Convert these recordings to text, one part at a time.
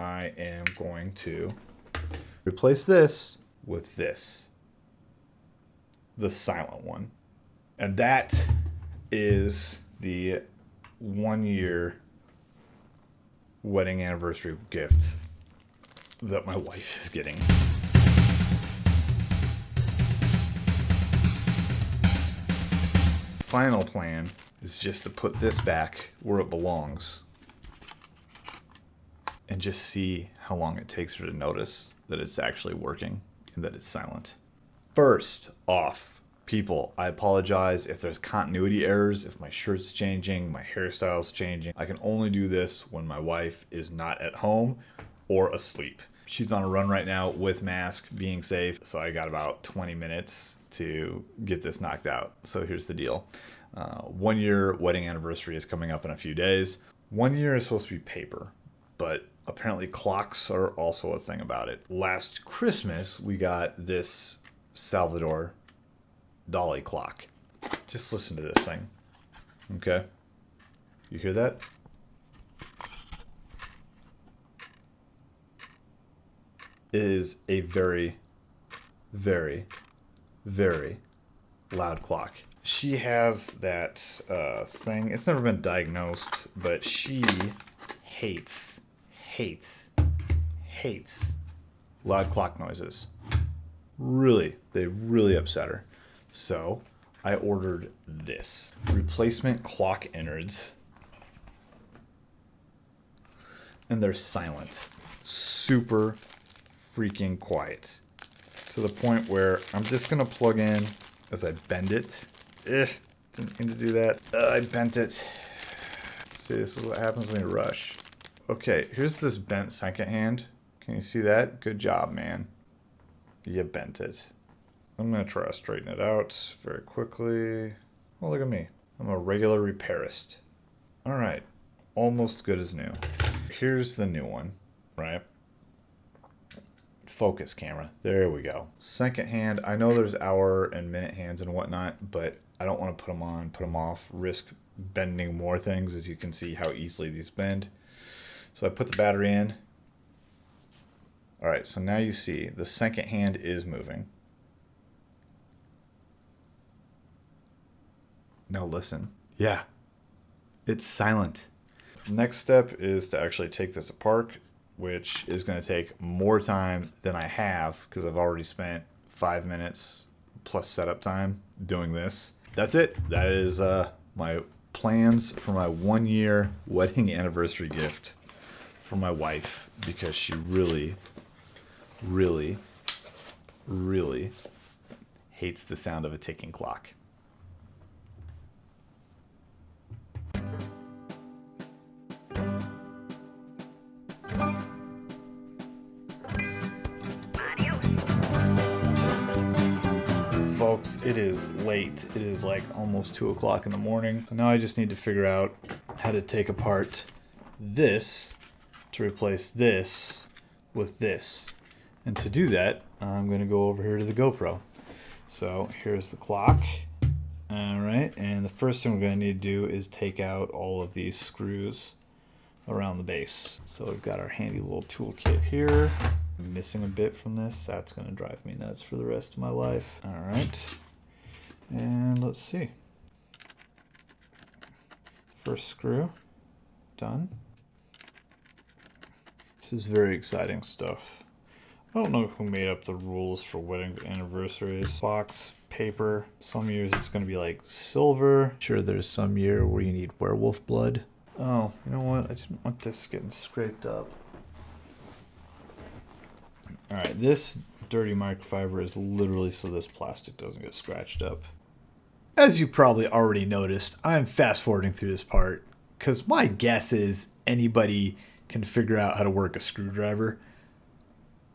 I am going to replace this with this, the silent one. And that is the 1-year wedding anniversary gift that my wife is getting. Final plan is just to put this back where it belongs and just see how long it takes her to notice that it's actually working and that it's silent. First off, people, I apologize if there's continuity errors, if my shirt's changing, my hairstyle's changing. I can only do this when my wife is not at home or asleep. She's on a run right now with mask, being safe, so I got about 20 minutes to get this knocked out. So here's the deal. 1-year wedding anniversary is coming up in a few days. 1 year is supposed to be paper, but apparently clocks are also a thing about it. Last Christmas, we got this Salvador Dali clock. Just listen to this thing. Okay? You hear that? It is a very, very, very loud clock. She has that thing. It's never been diagnosed, but she hates loud clock noises. Really, they really upset her. So I ordered this replacement clock innards, and they're silent, super freaking quiet, to the point where I'm just gonna plug in as I bend it. Didn't mean to do that. I bent it. See, this is what happens when you rush. Okay, here's this bent second hand. Can you see that? Good job, man. You bent it. I'm gonna try to straighten it out very quickly. Oh, look at me. I'm a regular repairist. All right, almost good as new. Here's the new one, right? Focus camera. There we go. Second hand. I know there's hour and minute hands and whatnot, but I don't want to put them on, put them off, risk bending more things, as you can see how easily these bend. So I put the battery in. All right, so now you see the second hand is moving. Now listen. Yeah, it's silent. Next step is to actually take this apart, which is going to take more time than I have because I've already spent 5 minutes plus setup time doing this. That's it. That is my plans for my 1-year wedding anniversary gift for my wife, because she really, really, really hates the sound of a ticking clock. Folks, it is late. It is like almost 2 o'clock in the morning. So now I just need to figure out how to take apart this to replace this with this. And to do that, I'm going to go over here to the GoPro. So here's the clock. All right, and the first thing we're going to need to do is take out all of these screws around the base. So we've got our handy little toolkit here. I'm missing a bit from this. That's going to drive me nuts for the rest of my life. All right, and let's see. First screw done. This is very exciting stuff. I don't know who made up the rules for wedding anniversaries. Box, paper. Some years it's going to be like silver. Sure, there's some year where you need werewolf blood. Oh, you know what? I didn't want this getting scraped up. All right, this dirty microfiber is literally so this plastic doesn't get scratched up. As you probably already noticed, I'm fast forwarding through this part because my guess is anybody can figure out how to work a screwdriver.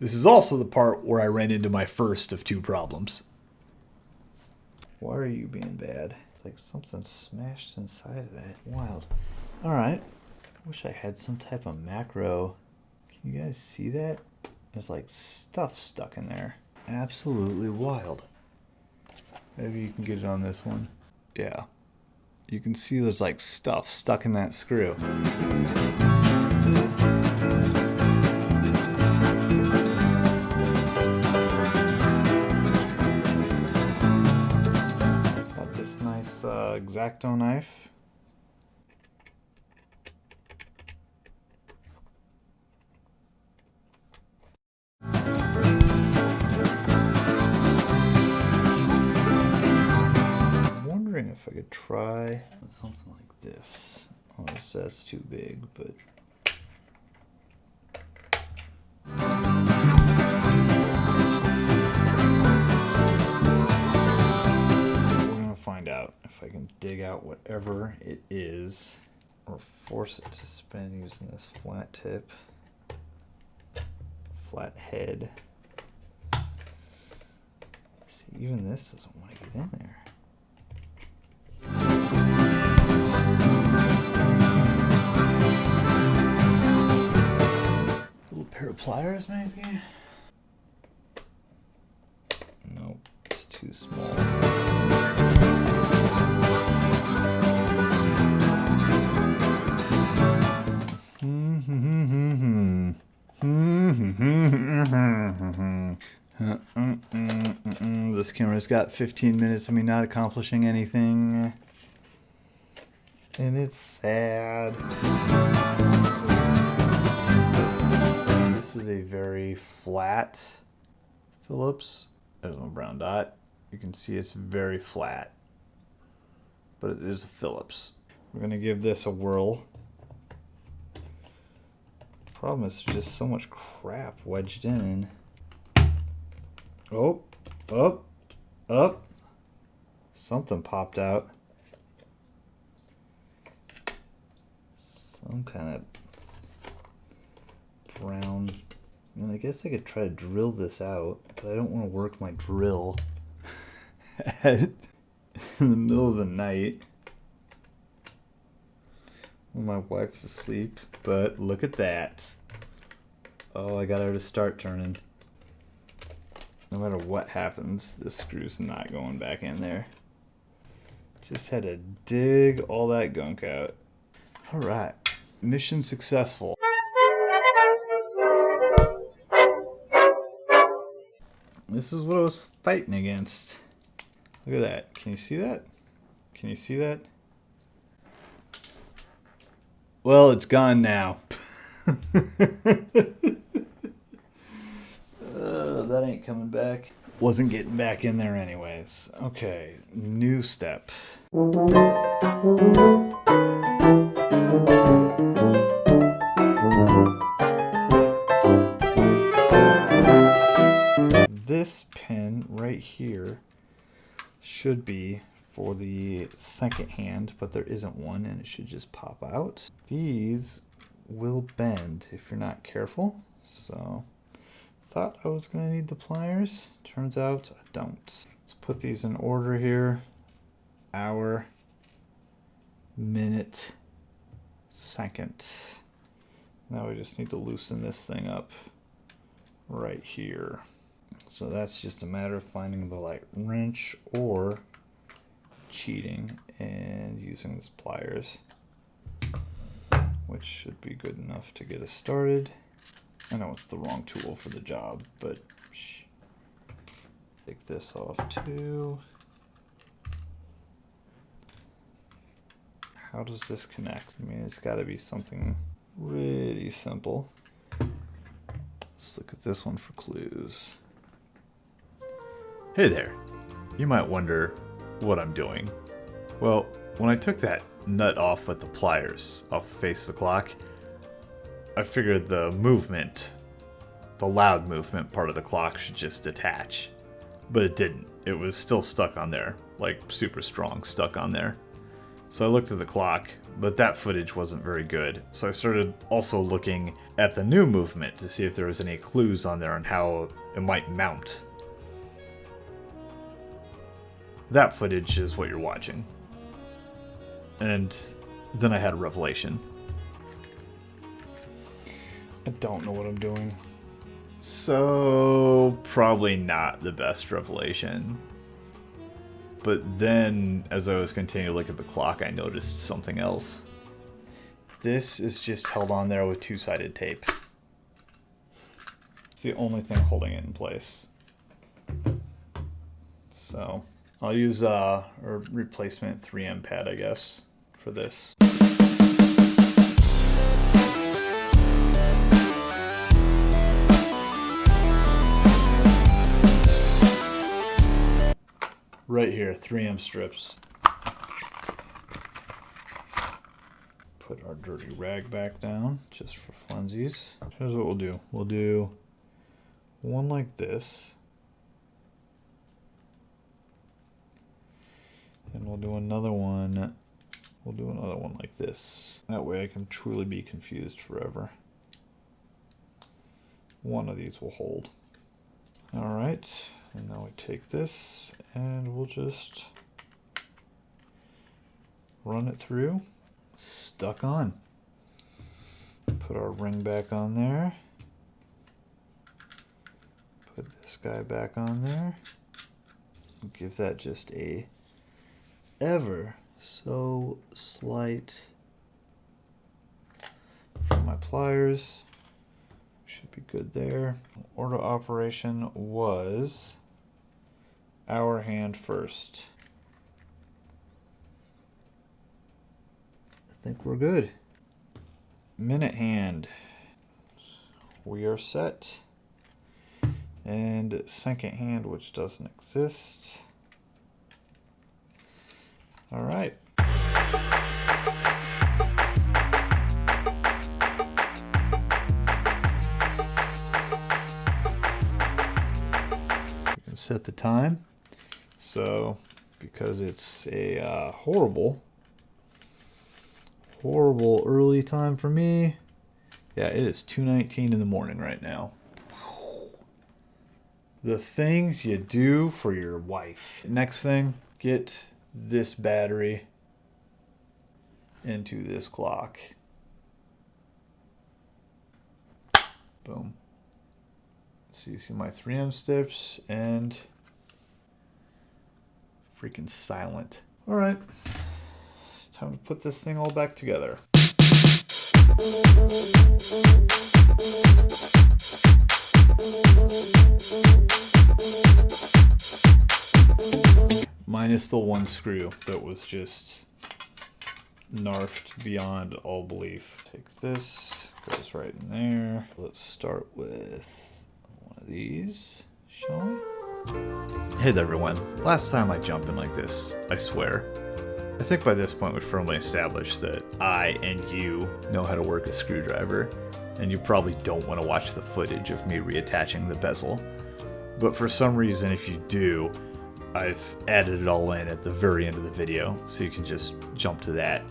This is also the part where I ran into my first of 2 problems. Why are you being bad? It's like something smashed inside of that. Wild. All right. Wish I had some type of macro. Can you guys see that? There's like stuff stuck in there. Absolutely wild. Maybe you can get it on this one. Yeah. You can see there's like stuff stuck in that screw. X-Acto knife. I'm wondering if I could try something like this. Oh, that's too big, but... Find out if I can dig out whatever it is or force it to spin using this flat tip, flat head. See, even this doesn't want to get in there. A little pair of pliers maybe? Nope, it's too small. This camera's got 15 minutes of me not accomplishing anything. And it's sad. This is a very flat Phillips. There's no brown dot. You can see it's very flat. But it is a Phillips. We're going to give this a whirl. Problem is there's just so much crap wedged in. Oh, up, up. Something popped out. Some kind of brown. I guess I could try to drill this out, but I don't want to work my drill in the middle of the night when my wife's asleep. But look at that. Oh, I got her to start turning. No matter what happens, this screw's not going back in there. Just had to dig all that gunk out. Alright, mission successful. This is what I was fighting against. Look at that. Can you see that? Can you see that? Well, it's gone now. That ain't coming back. Wasn't getting back in there anyways. Okay, new step. This pin right here should be for the second hand, but there isn't one, and it should just pop out. These will bend if you're not careful, so thought I was going to need the pliers. Turns out I don't. Let's put these in order here. Hour, minute, second. Now we just need to loosen this thing up right here. So that's just a matter of finding the right wrench or cheating and using these pliers, which should be good enough to get us started. I know it's the wrong tool for the job, but take this off too. How does this connect? I mean, it's got to be something really simple. Let's look at this one for clues. Hey there. You might wonder what I'm doing. Well, when I took that nut off with the pliers off the face of the clock, I figured the movement, the loud movement part of the clock should just detach. But it didn't. It was still stuck on there, like super strong stuck on there. So I looked at the clock, but that footage wasn't very good. So I started also looking at the new movement to see if there was any clues on there on how it might mount. That footage is what you're watching. And then I had a revelation. I don't know what I'm doing. So, probably not the best revelation. But then, as I was continuing to look at the clock, I noticed something else. This is just held on there with two-sided tape. It's the only thing holding it in place. So, I'll use a replacement 3M pad, I guess, for this. Right here, 3M strips. Put our dirty rag back down, just for funsies. Here's what we'll do. We'll do one like this. And we'll do another one. We'll do another one like this. That way I can truly be confused forever. One of these will hold. All right, and now we take this and we'll just run it through. Stuck on. Put our ring back on there. Put this guy back on there. Give that just a ever so slight from my pliers. Should be good there. Order operation was our hand first. I think we're good. Minute hand. We are set. And second hand, which doesn't exist. All right. You can set the time. So, because it's a horrible early time for me. Yeah, it is 2:19 in the morning right now. The things you do for your wife. Next thing, get this battery into this clock. Boom. So you see my 3M strips and freaking silent. All right, it's time to put this thing all back together. Minus the one screw that was just narfed beyond all belief. Take this, goes right in there. Let's start with one of these, shall we? Hey there everyone, last time I jump in like this, I swear. I think by this point we firmly established that I and you know how to work a screwdriver, and you probably don't want to watch the footage of me reattaching the bezel. But for some reason, if you do, I've added it all in at the very end of the video, so you can just jump to that,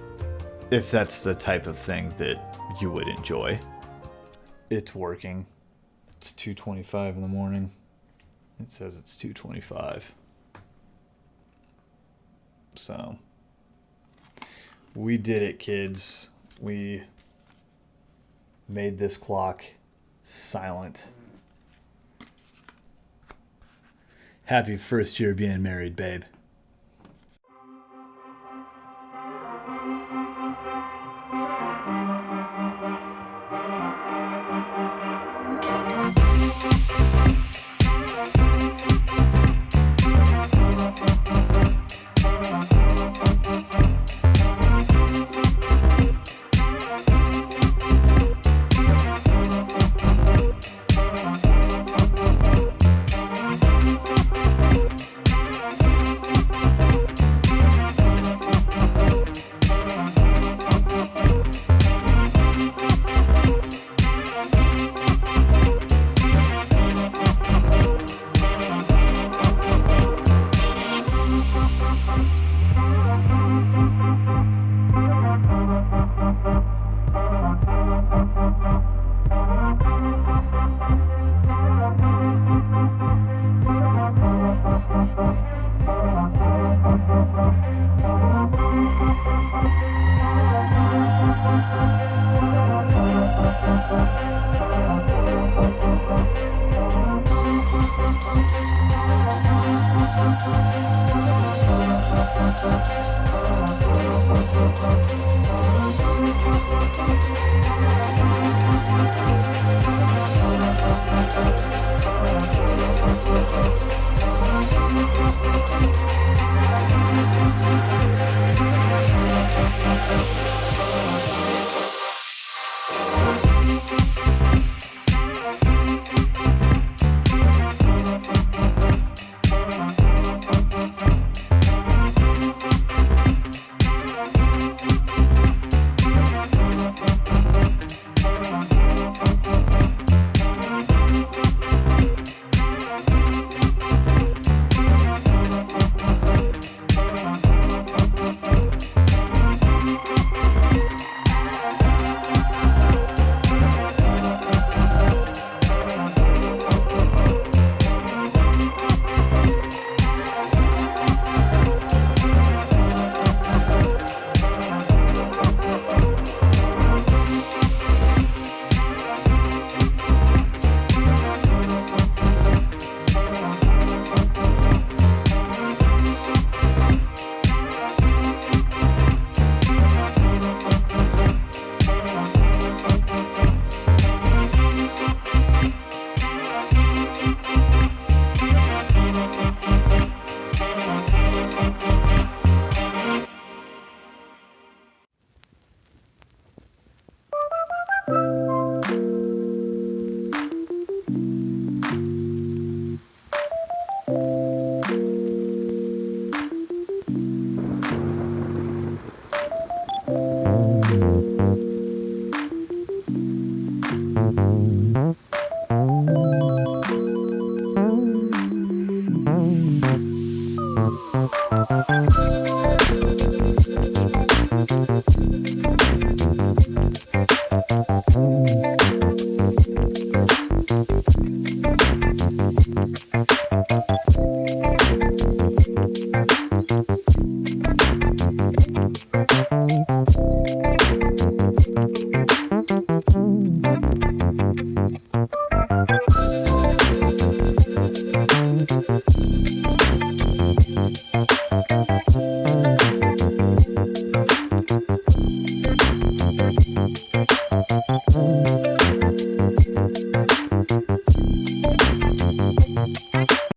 if that's the type of thing that you would enjoy. It's working. It's 2:25 in the morning. It says it's 2:25. So, we did it, kids. We made this clock silent. Happy first year being married, babe.